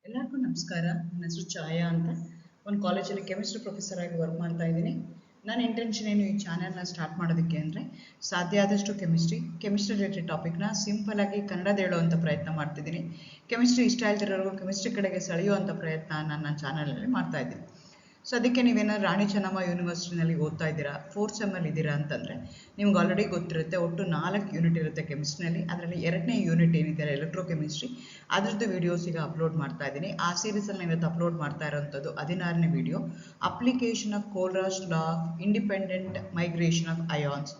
ಎಲ್ಲರಿಗೂ ನಮಸ್ಕಾರ. ನನ್ನ ಹೆಸರು ಛಾಯಾ ಅಂತ. ಒಂದು ಕಾಲೇಜಲ್ಲಿ ಕೆಮಿಸ್ಟ್ರಿ ಪ್ರೊಫೆಸರ್ ಆಗಿ ವರ್ಕ್ ಮಾಡ್ತಾ ಇದ್ದೀನಿ. ನನ್ನ ಇಂಟೆನ್ಷನ್ ಏನು ಈ ಚಾನೆಲ್ನ ಸ್ಟಾರ್ಟ್ ಮಾಡೋದಕ್ಕೆ ಅಂದರೆ ಸಾಧ್ಯ ಆದಷ್ಟು ಕೆಮಿಸ್ಟ್ರಿ ರಿಲೇಟೆಡ್ ಟಾಪಿಕ್ನ ಸಿಂಪಲ್ ಆಗಿ ಕನ್ನಡದ ಹೇಳುವಂಥ ಪ್ರಯತ್ನ ಮಾಡ್ತಿದ್ದೀನಿ. ಕೆಮಿಸ್ಟ್ರಿ ಇಷ್ಟ ಇಲ್ದಿರೋರ್ಗೂ ಕೆಮಿಸ್ಟ್ರಿ ಕಡೆಗೆ ಸೆಳೆಯುವಂಥ ಪ್ರಯತ್ನ ನನ್ನ ಚಾನಲಲ್ಲಿ ಮಾಡ್ತಾ ಇದ್ದೀನಿ. ಸೊ ಅದಕ್ಕೆ ನೀವೇನಾದ್ರು ರಾಣಿ ಚೆನ್ನಮ್ಮ ಯೂನಿವರ್ಸಿಟಿನಲ್ಲಿ ಓದ್ತಾ ಇದ್ದೀರಾ, 4th ಸೆಮ್ಮಲ್ಲಿ ಇದ್ದೀರಾ ಅಂತಂದರೆ ನಿಮ್ಗೆ ಆಲ್ರೆಡಿ ಗೊತ್ತಿರುತ್ತೆ. ಒಟ್ಟು 4 ಯೂನಿಟ್ ಇರುತ್ತೆ ಕೆಮಿಸ್ಟ್ರಿನಲ್ಲಿ. ಅದರಲ್ಲಿ 2ನೇ ಯೂನಿಟ್ ಏನಿದೆ ಎಲೆಕ್ಟ್ರೋ ಕೆಮಿಸ್ಟ್ರಿ, ಅದರದ್ದು ವಿಡಿಯೋಸ್ ಈಗ ಅಪ್ಲೋಡ್ ಮಾಡ್ತಾ ಇದ್ದೀನಿ. ಆ ಸೀರೀಸಲ್ಲಿ ನಾನು ಇವತ್ತು ಅಪ್ಲೋಡ್ ಮಾಡ್ತಾ ಇರೋವಂಥದ್ದು 16ನೇ video, application of Kohlrausch law of independent migration of ions.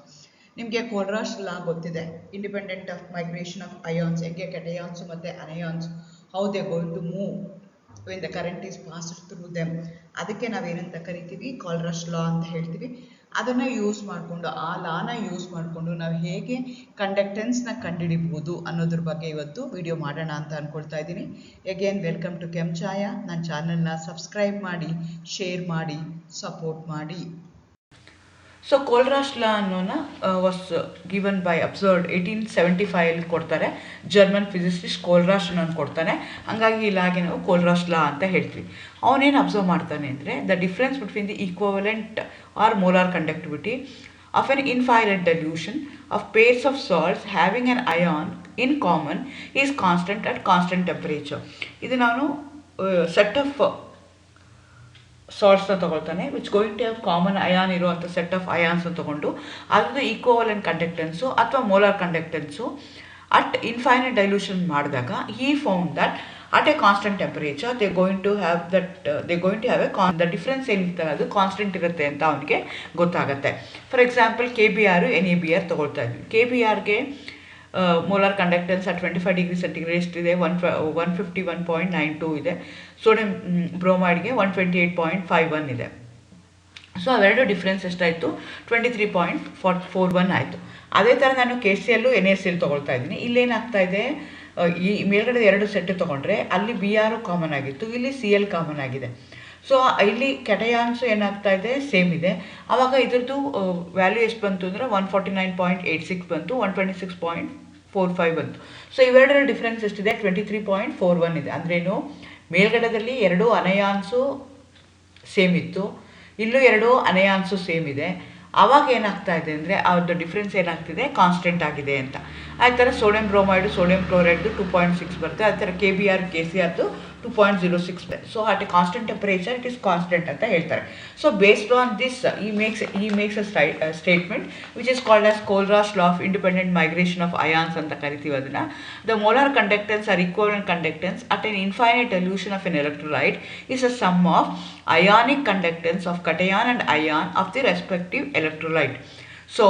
ನಿಮಗೆ ಕೋಲ್ರಾಶ್ ಲಾ ಗೊತ್ತಿದೆ, independent of migration of ions, ಹೇಗೆ ಕೆಟಯಾನ್ಸ್ ಮತ್ತು anions how they going to move when the current is passed through them. ಅದಕ್ಕೆ ನಾವೇನಂತ ಕರಿತೀವಿ, ಕೋಲ್ರಾಶ್ ಲಾ ಅಂತ ಹೇಳ್ತೀವಿ. ಅದನ್ನು ಯೂಸ್ ಮಾಡಿಕೊಂಡು, ಆ ಲಾನ ಯೂಸ್ ಮಾಡಿಕೊಂಡು ನಾವು ಹೇಗೆ ಕಂಡಕ್ಟೆನ್ಸ್ನ ಕಂಡುಹಿಡಿಬೋದು ಅನ್ನೋದ್ರ ಬಗ್ಗೆ ಇವತ್ತು ವಿಡಿಯೋ ಮಾಡೋಣ ಅಂತ ಅಂದ್ಕೊಳ್ತಾ ಇದ್ದೀನಿ. Again welcome to Chhaya. ನನ್ನ ಚಾನಲ್ನ ಸಬ್ಸ್ಕ್ರೈಬ್ ಮಾಡಿ, ಶೇರ್ ಮಾಡಿ, ಸಪೋರ್ಟ್ ಮಾಡಿ. ಸೊ ಕೋಲ್ರಾಶ್ ಲಾ ಅನ್ನೋನ ವಾಸ್ ಗಿವನ್ ಬೈ ಅಬ್ಸರ್ವ್ಡ್ 1875 ಕೊಡ್ತಾರೆ. ಜರ್ಮನ್ ಫಿಸಿಸಿಸ್ಟ್ ಕೋಲ್ರಾಶ್ ಅನ್ನೋನು ಕೊಡ್ತಾನೆ. ಹಾಗಾಗಿ ಈ ಲಾಗೆ ನಾವು ಕೋಲ್ರಾಶ್ ಲಾ ಅಂತ ಹೇಳ್ತೀವಿ. ಅವನೇನು ಅಬ್ಸರ್ವ್ ಮಾಡ್ತಾನೆ ಅಂದರೆ the difference between the equivalent or molar conductivity of an infinite dilution of pairs of salts having an ion in common is constant at constant temperature. ಇದು ನಾನು ಸೆಟ್ ಆಫ್ ಸಾಲ್ಟ್ಸ್ನ ತೊಗೊಳ್ತಾನೆ, which going to have common ion ಇರುವಂಥ set of ಅಯಾನ್ಸ್ನ ತೊಗೊಂಡು ಅದ್ರದ್ದು equivalent conductance ಅಥವಾ molar conductance at infinite dilution ಮಾಡಿದಾಗ he found that at a constant temperature they going to have the difference ಏನಿರ್ತದೆ ಅದು ಕಾನ್ಸ್ಟೆಂಟ್ ಇರುತ್ತೆ ಅಂತ ಅವನಿಗೆ ಗೊತ್ತಾಗುತ್ತೆ. ಫಾರ್ ಎಕ್ಸಾಂಪಲ್ KBr NaBr ತೊಗೊಳ್ತಾ ಇದ್ವಿ. KBrಗೆ molar conductance at 25 degree centigrade ಎಷ್ಟಿದೆ, 151.92 ಇದೆ. ಸೋಡಿಯಂ ಬ್ರೋಮೈಡ್ಗೆ 128.51 ಇದೆ. ಸೊ ಅವೆರಡು ಡಿಫ್ರೆನ್ಸ್ ಎಷ್ಟಾಯಿತು, 23.41 ಆಯಿತು. ಅದೇ ಥರ ನಾನು KCl NaCl ತೊಗೊಳ್ತಾ ಇದ್ದೀನಿ. ಇಲ್ಲೇನಾಗ್ತಾ ಇದೆ, ಈ ಮೇಲ್ಗಡೆ 2 ಸೆಟ್ ತೊಗೊಂಡ್ರೆ ಅಲ್ಲಿ Br ಕಾಮನ್ ಆಗಿತ್ತು, ಇಲ್ಲಿ Cl ಕಾಮನ್ ಆಗಿದೆ. ಸೊ ಇಲ್ಲಿ ಕೆಟಯಾನ್ಸು ಏನಾಗ್ತಾ ಇದೆ, ಸೇಮ್ ಇದೆ. ಆವಾಗ ಇದ್ರದ್ದು ವ್ಯಾಲ್ಯೂ ಎಷ್ಟು ಬಂತು ಅಂದರೆ 149.86 ಬಂತು, 126.45 ಬಂತು. ಸೊ ಇವೆರಡರ ಡಿಫ್ರೆನ್ಸ್ ಎಷ್ಟಿದೆ, 23.41 ಇದೆ. ಅಂದ್ರೇನು, ಮೇಲ್ಗಡೆದಲ್ಲಿ 2 ಅನಯಾನ್ಸು ಸೇಮ್ ಇತ್ತು, ಇಲ್ಲೂ 2 ಅನಯಾನ್ಸು ಸೇಮ್ ಇದೆ. ಆವಾಗ ಏನಾಗ್ತಾ ಇದೆ ಅಂದರೆ ಅವ್ರದ್ದು ಡಿಫ್ರೆನ್ಸ್ ಏನಾಗ್ತಿದೆ, ಕಾನ್ಸ್ಟೆಂಟ್ ಆಗಿದೆ ಅಂತ. ಆ ಥರ ಸೋಡಿಯಂ ಬ್ರೋಮೈಡು ಸೋಡಿಯಂ ಕ್ಲೋರೈಡ್ದು 2.6 ಬರುತ್ತೆ. ಅದೇ ಥರ KBr KCrದು 2.06 ಇದೆ. So at a constant temperature it is constant ಅಂತ ಹೇಳ್ತಾರೆ. So based on this he makes a statement which is called as Kohlrausch law of independent migration of ions ಅಂತ ಕರಿತೀವಿ ಅದನ್ನು. The molar conductance or equivalent conductance at an infinite dilution of an electrolyte is a sum of ionic conductance of cation and ion of the respective electrolyte. So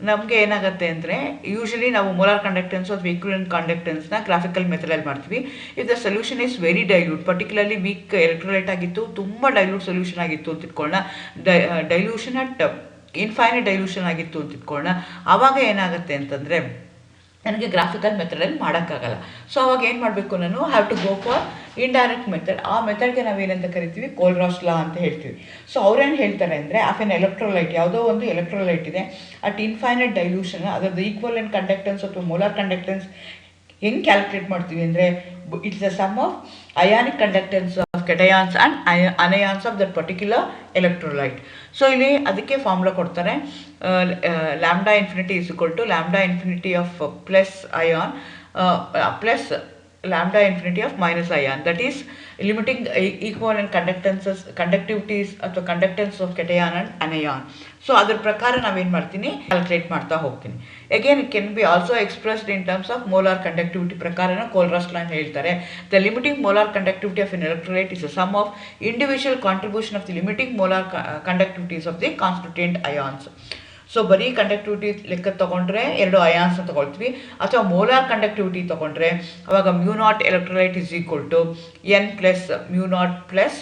ನಮಗೆ ಏನಾಗುತ್ತೆ ಅಂದರೆ, usually ನಾವು molar conductance ಅಥವಾ equivalent ಕಂಡಕ್ಟೆನ್ಸ್ನ graphical ಮೆಥಡಲ್ಲಿ ಮಾಡ್ತೀವಿ. If the solution is very dilute, particularly weak electrolyte ಆಗಿತ್ತು, ತುಂಬ ಡೈಲ್ಯೂಟ್ ಸೊಲ್ಯೂಷನ್ ಆಗಿತ್ತು ಅಂತ ಇಟ್ಕೊಳ್ಳೋಣ, ಡೈಲ್ಯೂಷನ್ ಅಟ್ ಇನ್ಫೈನೈಟ್ ಡೈಲ್ಯೂಷನ್ ಆಗಿತ್ತು ಅಂತ ಇಟ್ಕೊಳ್ಳೋಣ. ಆವಾಗ ಏನಾಗುತ್ತೆ ಅಂತಂದರೆ ನನಗೆ ಗ್ರಾಫಿಕಲ್ ಮೆಥಡಲ್ಲಿ ಮಾಡೋಕ್ಕಾಗಲ್ಲ. ಸೊ ಅವಾಗ ಏನು ಮಾಡಬೇಕು, ನಾನು have to go for indirect method. ಆ ಮೆಥಡ್ಗೆ ನಾವೇನಂತ ಕರಿತೀವಿ, ಕೋಲ್ರಾಶ್ ಲಾ ಅಂತ ಹೇಳ್ತೀವಿ. ಸೊ ಅವ್ರೇನು ಹೇಳ್ತಾರೆ ಅಂದರೆ, ಆಫ್ ಎನ್ ಎಲೆಕ್ಟ್ರೋಲೈಟ್, ಯಾವುದೋ ಒಂದು ಎಲೆಕ್ಟ್ರೋಲೈಟ್ ಇದೆ ಅಟ್ ಇನ್ಫೈನೈಟ್ ಡೈಲ್ಯೂಷನ್, ಅದರದ್ದು ಈಕ್ವಲೆಂಟ್ ಕಂಡಕ್ಟೆನ್ಸ್ ಅಥವಾ ಮೋಲಾರ್ ಕಂಡಕ್ಟೆನ್ಸ್ ಹೆಂಗೆ ಕ್ಯಾಲ್ಕುಲೇಟ್ ಮಾಡ್ತೀವಿ ಅಂದರೆ, it's a sum of ionic conductance of cations and anions of that particular electrolyte. So ಇಲ್ಲಿ ಅದಕ್ಕೆ ಫಾರ್ಮುಲಾ ಕೊಡ್ತಾರೆ, lambda infinity is equal to lambda infinity of plus ion plus lambda infinity of minus ion, that is limiting equivalent conductivities ಅಥವಾ conductance of cation and anion. So ಅದ್ರ ಪ್ರಕಾರ ನಾವೇನು ಮಾಡ್ತೀನಿ, calculate ಮಾಡ್ತಾ ಹೋಗ್ತೀನಿ. Again it can be also expressed in terms of molar conductivity ಪ್ರಕಾರನ Kohlrausch law ಹೇಳ್ತಾರೆ. The limiting molar conductivity of an electrolyte is a sum of individual contribution of the limiting molar conductivities of the constituent ions. So ಬರೀ conductivity ಲೆಕ್ಕ ತೊಗೊಂಡ್ರೆ 2 ಅಯಾನ್ಸ್ನ ತೊಗೊಳ್ತೀವಿ, ಅಥವಾ molar conductivity ತೊಗೊಂಡ್ರೆ ಅವಾಗ μ0 electrolyte is equal to n plus μ0 plus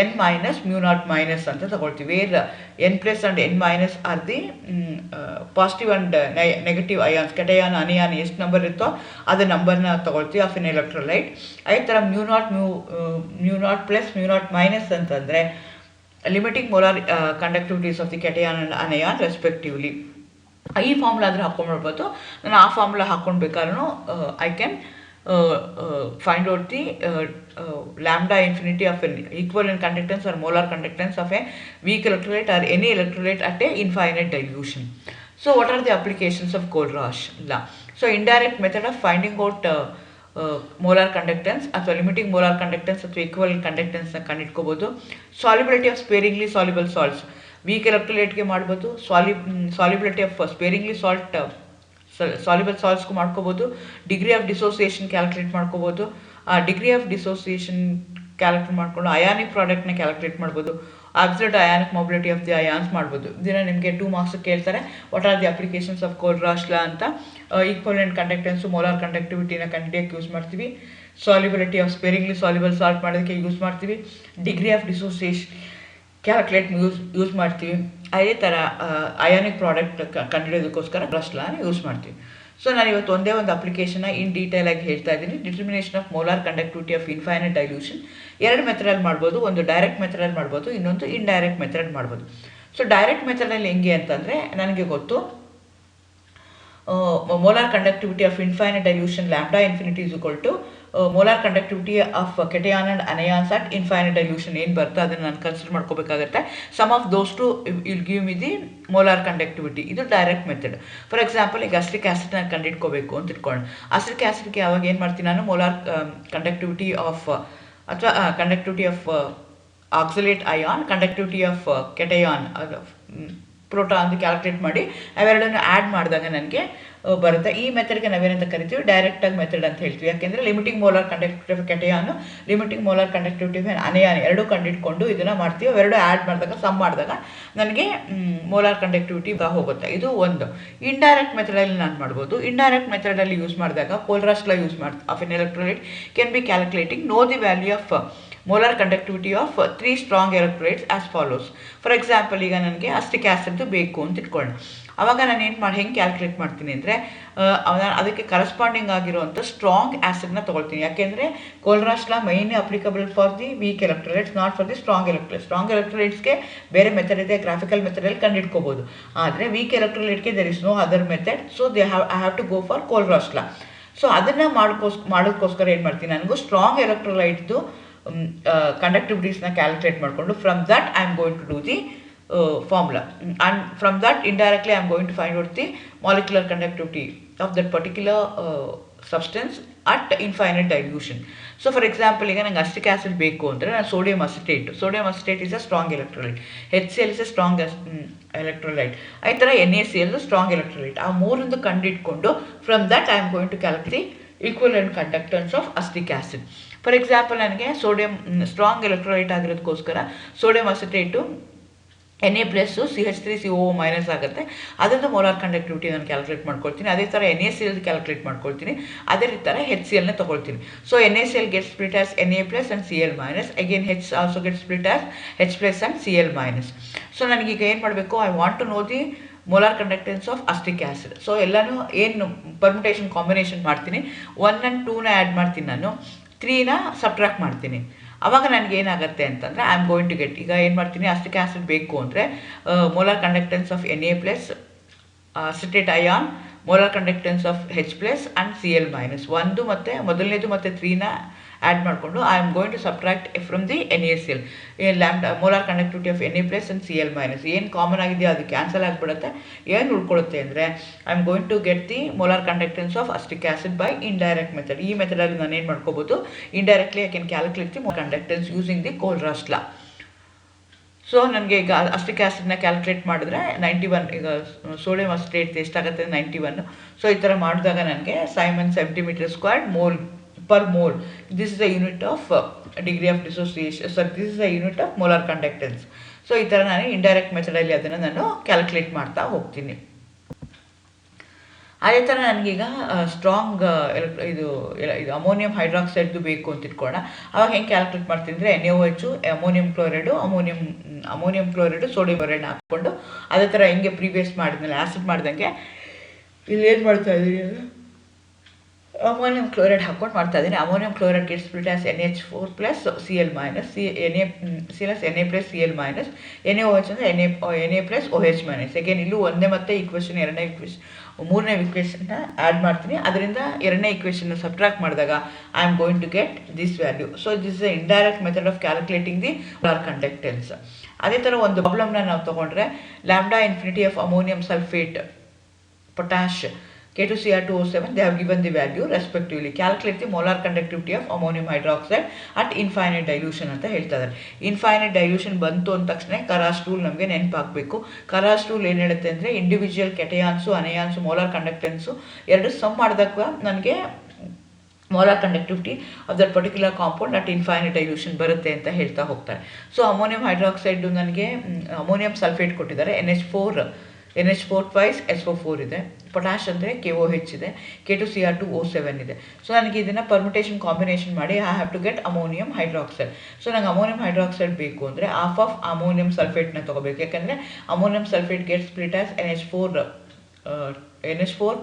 n minus μ0 minus ಅಂತ ತೊಗೊಳ್ತೀವಿ. n plus and n minus are the positive and negative ions, cation anion ಎಷ್ಟು ನಂಬರ್ ಇರುತ್ತೋ ಅದು ನಂಬರ್ನ ತೊಗೊಳ್ತೀವಿ ಆಫ್ ಎನ್ ಎಲೆಕ್ಟ್ರೋಲೈಟ್. ಅದೇ ಥರ μ0 ಪ್ಲಸ್ μ0 ಮೈನಸ್ ಅಂತಂದರೆ limiting molar conductivities of the cation and anion respectively. ಈ ಫಾರ್ಮುಲಾ ಆದರೆ ಹಾಕ್ಕೊಂಡ್ಬಿಡ್ಬೋದು. ನಾನು ಆ ಫಾರ್ಮುಲಾ ಹಾಕ್ಕೊಂಡು ಬೇಕಾದ್ರೂ I can find out the lambda infinity of an equivalent conductance or molar conductance of a weak electrolyte or any electrolyte at a infinite dilution. So what are the applications of Kohlrausch law? So indirect method of finding out molar conductance ಅಥವಾ limiting molar conductance ಅಥವಾ equal ಕಂಡಕ್ಟೆನ್ಸ್ನ ಕಂಡಿಡ್ಕೋಬೋದು. Solubility of sparingly soluble salts weak ಎಲೆಕ್ಟ್ರೋಲೈಟ್ಗೆ ಮಾಡ್ಬೋದು. Solubility of sparingly soluble ಸಾಲ್ಟ್ಸ್ಗೂ ಮಾಡ್ಕೋಬೋದು. Degree of dissociation calculate ಮಾಡ್ಕೋಬೋದು. Degree of dissociation calculate ಮಾಡಿಕೊಂಡು ಅಯಾನಿಕ್ ಪ್ರಾಡಕ್ಟ್ನ ಕ್ಯಾಲ್ಕುಲೇಟ್ ಮಾಡ್ಬೋದು. Absolute ionic mobility of the ions ಮಾಡ್ಬೋದು. ಇದನ್ನು ನಿಮಗೆ 2 ಮಾರ್ಕ್ಸ್ ಕೇಳ್ತಾರೆ. What are the applications of Kohlrausch law ಅಂತ. ಈಕ್ವಲೆಂಟ್ ಕಂಡಕ್ಟೆನ್ಸು ಮೋಲಾರ್ ಕಂಡಕ್ಟಿವಿಟಿನ ಕಂಡಿಡಿಯೋಕ್ಕೆ ಯೂಸ್ ಮಾಡ್ತೀವಿ. Solubility of sparingly soluble salt ಮಾಡೋದಕ್ಕೆ ಯೂಸ್ ಮಾಡ್ತೀವಿ. Degree of dissociation calculate use ಮಾಡ್ತೀವಿ. ಅದೇ ಥರ ಅಯಾನಿಕ್ ಪ್ರಾಡಕ್ಟ್ ಕಂಡುಹಿಡಿಯೋದಕ್ಕೋಸ್ಕರ Kohlrausch law ಯೂಸ್ ಮಾಡ್ತೀವಿ. ಸೊ ನಾನು ಇವತ್ತು ಒಂದೇ ಒಂದು ಅಪ್ಲಿಕೇಶನ್ನ ಇನ್ ಡೀಟೇಲ್ ಆಗಿ ಹೇಳ್ತಾ ಇದ್ದೀನಿ. Determination of molar conductivity of infinite dilution 2 ಮೆಥಡಲ್ಲಿ ಮಾಡ್ಬೋದು. ಒಂದು ಡೈರೆಕ್ಟ್ ಮೆಥಡಲ್ಲಿ ಮಾಡ್ಬೋದು, ಇನ್ನೊಂದು ಇಂಡೈರೆಕ್ಟ್ ಮೆಥಡ್ ಮಾಡ್ಬೋದು. ಸೊ ಡೈರೆಕ್ಟ್ ಮೆಥಡಲ್ಲಿ ಹೆಂಗೆ ಅಂತಂದರೆ, ನನಗೆ ಗೊತ್ತು molar conductivity of infinite dilution lambda infinity is equal to molar conductivity of cation and anions at infinite dilution ಏನು ಬರ್ತದೆ ಅದನ್ನು ನಾನು ಕನ್ಸಿಡರ್ ಮಾಡ್ಕೋಬೇಕಾಗುತ್ತೆ. Sum of those two will give me the molar conductivity. ಇದು ಡೈರೆಕ್ಟ್ ಮೆಥಡ್. ಫಾರ್ ಎಕ್ಸಾಂಪಲ್ ಈಗ acetic ಆ್ಯಸಿಡ್ನ ಕಂಡಿಡ್ಕೋಬೇಕು ಅಂತ ಇಟ್ಕೊಳ್ಳೋಣ. ಅಸಿಟಿಕ್ ಆ್ಯಸಿಡ್ಗೆ ಯಾವಾಗ ಏನು ಮಾಡ್ತೀನಿ ನಾನು, molar conductivity ಆಫ್ ಅಥವಾ conductivity of oxalate ion, conductivity of cation proton calculate ಮಾಡಿ ಅವೆರಡನ್ನು ಆ್ಯಡ್ ಮಾಡಿದಾಗ ನನಗೆ ಬರುತ್ತೆ. ಈ ಮೆಥಡ್ಗೆ ನಾವೇನಂತ ಕರಿತೀವಿ, ಡೈರೆಕ್ಟಾಗಿ ಮೆಥಡ್ ಅಂತ ಹೇಳ್ತೀವಿ. ಯಾಕೆಂದರೆ limiting molar conductivity of cation, limiting molar conductivity of anion ಎರಡೂ ಕಂಡಿಟ್ಕೊಂಡು ಇದನ್ನು ಮಾಡ್ತೀವಿ. ಅವೆರಡು ಆ್ಯಡ್ ಮಾಡಿದಾಗ ಸಮ್ ಮಾಡಿದಾಗ ನನಗೆ ಮೋಲಾರ್ ಕಂಡಕ್ಟಿವಿಟಿ ಹೋಗುತ್ತೆ. ಇದು ಒಂದು. ಇಂಡೈರೆಕ್ಟ್ ಮೆಥಡಲ್ಲಿ ನಾನು ಮಾಡ್ಬೋದು. ಇಂಡೈರೆಕ್ಟ್ ಮೆಥಡಲ್ಲಿ ಯೂಸ್ ಮಾಡಿದಾಗ Kohlrausch law use of an electrolyte can be calculating know the value of molar conductivity of 3 strong electrolytes as follows. For example ಈಗ ನನಗೆ ಅಸ್ಟಿಕ್ ಆ್ಯಸಿಡ್ದು ಬೇಕು ಅಂತ ಇಟ್ಕೊಳ್ಳೋಣ. ಆವಾಗ ನಾನು ಹೆಂಗೆ ಕ್ಯಾಲ್ಕುಲೇಟ್ ಮಾಡ್ತೀನಿ ಅಂದರೆ, ಅದಕ್ಕೆ ಕರೆಸ್ಪಾಂಡಿಂಗ್ ಆಗಿರುವಂಥ ಸ್ಟ್ರಾಂಗ್ ಆ್ಯಸಿಡ್ನ ತೊಗೊಳ್ತೀನಿ. ಯಾಕೆಂದರೆ Kohlrausch law mainly applicable for the weak electrolytes, not for the strong electrolytes. Strong ಎಲೆಕ್ಟ್ರೋಲೈಟ್ಸ್ಗೆ ಬೇರೆ ಮೆಥಡ್ ಇದೆ, ಗ್ರಾಫಿಕಲ್ ಮೆಥಡಲ್ಲಿ ಕಂಡಿಡ್ಕೋಬೋದು. ಆದರೆ ವೀಕ್ ಎಲೆಕ್ಟ್ರೋಲೈಟ್ಗೆ there is no other method. So I have to go for Kohlrausch law. So ಅದನ್ನು ಮಾಡೋದಕ್ಕೋಸ್ಕರ ಏನು ಮಾಡ್ತೀನಿ, ನನಗೂ ಸ್ಟ್ರಾಂಗ್ ಎಲೆಕ್ಟ್ರೋಲೈಟ್ದು ಕಂಡಕ್ಟಿವಿಟೀಸ್ನ ಕ್ಯಾಲ್ಕುಲೇಟ್ ಮಾಡಿಕೊಂಡು from that I am going to do the formula, and from that indirectly I am going to find out the molecular conductivity of that particular substance at infinite dilution. So for example ಈಗ ನಂಗೆ ಅಸ್ಟಿಕ್ acid ಬೇಕು ಅಂದರೆ ನಾನು sodium acetate is a strong electrolyte, HCl is a strong electrolyte, ಈ ಥರ NaCl strong electrolyte. ಆ ಮೂರೊಂದು ಕಂಡಿಟ್ಕೊಂಡು from that I am going to calculate equivalent conductance of acetic acid. For example ನನಗೆ ಸೋಡಿಯಂ ಸ್ಟ್ರಾಂಗ್ ಎಲೆಕ್ಟ್ರೋಲೈಟ್ ಆಗಿರೋದಕ್ಕೋಸ್ಕರ sodium acetate Na+CH3CO minus ಆಗುತ್ತೆ. ಅದರದ್ದು molar conductivity ನಾನು ಕ್ಯಾಲ್ಕುಲೇಟ್ ಮಾಡ್ಕೊಳ್ತೀನಿ. ಅದೇ ಥರ NaCl ಕ್ಯಾಲ್ಕುಲೇಟ್ ಮಾಡ್ಕೊಳ್ತೀನಿ. ಅದೇ ಥರ HCl ತೊಗೊಳ್ತೀನಿ. So NaCl get split as Na+ and Cl minus. Again H also get split as H+ and Cl minus. So ನನಗೀಗ ಏನು ಮಾಡಬೇಕು, I want to know the molar conductance of acetic acid. So ಎಲ್ಲನೂ ಏನು permutation combination ಮಾಡ್ತೀನಿ, 1 and 2ನ add ಮಾಡ್ತೀನಿ, ನಾನು 3ನ subtract ಮಾಡ್ತೀನಿ. ಆವಾಗ ನನಗೆ ಏನಾಗುತ್ತೆ ಅಂತಂದರೆ I am going to get, ಈಗ ಏನು ಮಾಡ್ತೀನಿ, ಅಸ್ಟಿಕ್ ಆ್ಯಸಿಡ್ ಬೇಕು ಅಂದರೆ molar conductance of Na+, acetate ion, molar conductance of H+ and Cl minus. ಮೊದಲನೇದು ಮತ್ತು 3ನ ಆ್ಯಡ್ ಮಾಡಿಕೊಂಡು I am going to subtract from the NaCl, molar conductivity of Na+ and Cl minus. ಏನು common ಆಗಿದೆಯೋ ಅದು cancel ಆಗಿಬಿಡುತ್ತೆ. ಏನು ಉಳ್ಕೊಳ್ಳುತ್ತೆ ಅಂದರೆ I am going to get the molar conductance of acetic acid by indirect method. ಈ ಮೆಥಡಲ್ಲಿ ನಾನು ಏನು ಮಾಡ್ಕೋಬೋದು, indirectly I can calculate the conductance using the Kohlrausch law. So ನನಗೆ ಈಗ ಅಸ್ಟಿಕ್ ಆ್ಯಸಿಡ್ನ ಕ್ಯಾಲ್ಕುಲೇಟ್ ಮಾಡಿದ್ರೆ 91, ಈಗ ಸೋಡಿಯಂ ಅಸಿಟೇಟ್ ಎಷ್ಟಾಗುತ್ತೆ 91. ಸೊ ಈ ಥರ ಮಾಡಿದಾಗ ನನಗೆ Simon cm² mole per mole. This is a unit of degree of dissociation, this is a unit of molar conductance. So ಈ ಥರ ನಾನು ಇಂಡೈರೆಕ್ಟ್ ಮೆಥಡಲ್ಲಿ ಅದನ್ನು ನಾನು ಕ್ಯಾಲ್ಕುಲೇಟ್ ಮಾಡ್ತಾ ಹೋಗ್ತೀನಿ. ಅದೇ ಥರ ನನಗೀಗ ಸ್ಟ್ರಾಂಗ್ ಇದು ಅಮೋನಿಯಂ ಹೈಡ್ರಾಕ್ಸೈಡ್ದು ಬೇಕು ಅಂತ ಇಟ್ಕೊಳ್ಳೋಣ. ಆವಾಗ ಹೆಂಗೆ ಕ್ಯಾಲ್ಕುಲೇಟ್ ಮಾಡ್ತೀನಿ ಅಂದರೆ NaOH, ಅಮೋನಿಯಂ ಕ್ಲೋರೈಡು, ಸೋಡಿಯಂ ಕ್ಲೋರೈಡ್ನ ಹಾಕ್ಕೊಂಡು ಅದೇ ಥರ ಹೆಂಗೆ ಪ್ರೀವಿಯಸ್ ಮಾಡಿದ್ಮೇಲೆ ಆ್ಯಸಿಡ್ ಮಾಡ್ದಂಗೆ ಇಲ್ಲಿ ಏನು ಮಾಡ್ತಾ ಇದ್ದೀನಿ ಅಂದರೆ ಅಮೋನಿಯಂ ಕ್ಲೋರೈಡ್ ಹಾಕ್ಕೊಂಡು ಮಾಡ್ತಾ ಇದ್ದೀನಿ. Ammonium chloride get split as NH4 plus Cl minus Na plus Cl minus NaOH ಅಂದರೆ Na plus OH minus. Again ಇಲ್ಲೂ ಒಂದೇ ಮತ್ತೆ ಈಕ್ವೇಷನ್ ಎರಡನೇ ಈಕ್ವೇಷನ್ ಮೂರನೇ ಈಕ್ವೇಷನ್ನ ಆ್ಯಡ್ ಮಾಡ್ತೀನಿ. ಅದರಿಂದ ಎರಡನೇ ಈಕ್ವೇಷನ್ನ ಸಬ್ಟ್ರಾಕ್ಟ್ ಮಾಡಿದಾಗ I am going to get this value. So this is indirect method of calculating the molar conductance. ಅದೇ ಥರ ಒಂದು ಪ್ರಾಬ್ಲಮ್ನ ನಾವು ತೊಗೊಂಡ್ರೆ lambda infinity of ammonium sulphate potash K2Cr2O7, they have given the value respectively. Calculate the molar conductivity of ammonium hydroxide at infinite dilution ಅಂತ ಹೇಳ್ತಾ ಇದ್ದಾರೆ. Infinite dilution ಬಂತು ಅಂದ ತಕ್ಷಣ ಕರಾಸ್ ರೂಲ್ ನಮಗೆ ನೆನಪಾಗಬೇಕು. ಕರಾಸ್ ರೂಲ್ ಏನು ಹೇಳುತ್ತೆ ಅಂದರೆ ಇಂಡಿವಿಜುವಲ್ ಕೆಟಯಾನ್ಸು ಅನಯಾನ್ಸು ಮೋಲಾರ್ ಕಂಡಕ್ಟೆನ್ಸು ಎರಡು ಸಮ್ ಮಾಡಿದಾಗ ನನಗೆ molar conductivity of that particular compound at infinite dilution ಬರುತ್ತೆ ಅಂತ ಹೇಳ್ತಾ ಹೋಗ್ತಾರೆ. ಸೊ ಅಮೋನಿಯಂ ಹೈಡ್ರಾಕ್ಸೈಡ್ ನನಗೆ ಅಮೋನಿಯಂ ಸಲ್ಫೇಟ್ ಕೊಟ್ಟಿದ್ದಾರೆ, NH4 ಟ್ವೈಸ್ SO4 ಇದೆ, ಪೊಟ್ಯಾಶ್ ಅಂದರೆ KOH ಇದೆ, K2Cr2O7 ಇದೆ. ಸೊ ನನಗೆ ಇದನ್ನು ಪರ್ಮಿಟೇಷನ್ ಕಾಂಬಿನೇಷನ್ ಮಾಡಿ I have to get ammonium hydroxide. So ನಂಗೆ ಅಮೋನಿಯಂ ಹೈಡ್ರಾಕ್ಸೈಡ್ ಬೇಕು ಅಂದರೆ ಹಾಫ್ ಆಫ್ ಅಮೋನಿಯಂ ಸಲ್ಫೇಟ್ನ ತೊಗೋಬೇಕು. ಯಾಕಂದರೆ ammonium sulphate get split as NH4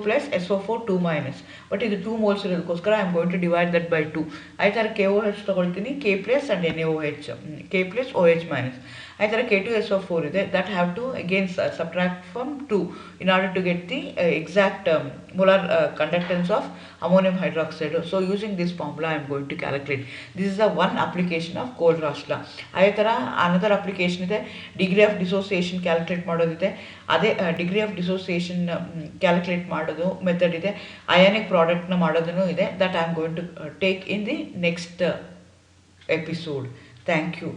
plus SO4 2 minus. But ಇದು 2 moles ಇರೋದಕ್ಕೋಸ್ಕರ I am going to divide that by 2. ಈ ಥರ KOH ತೊಗೊಳ್ತೀನಿ, K plus and NaOH, K plus OH minus. ಈ ಥರ K2SO4 ಇದೆ, that have to again subtract from 2 in order to get the exact molar conductance of ammonium hydroxide. So using this formula I am going to calculate. This is the one application of Kohlrausch law. ಅದೇ ಥರ another application ಇದೆ, degree of dissociation calculate ಮಾಡೋದಿದೆ. ಅದೇ degree of dissociation calculate ಮಾಡೋದು method ಇದೆ, ionic ಪ್ರಾಡಕ್ಟ್ನ ಮಾಡೋದೂ ಇದೆ. That I am going to take in the next episode. Thank you.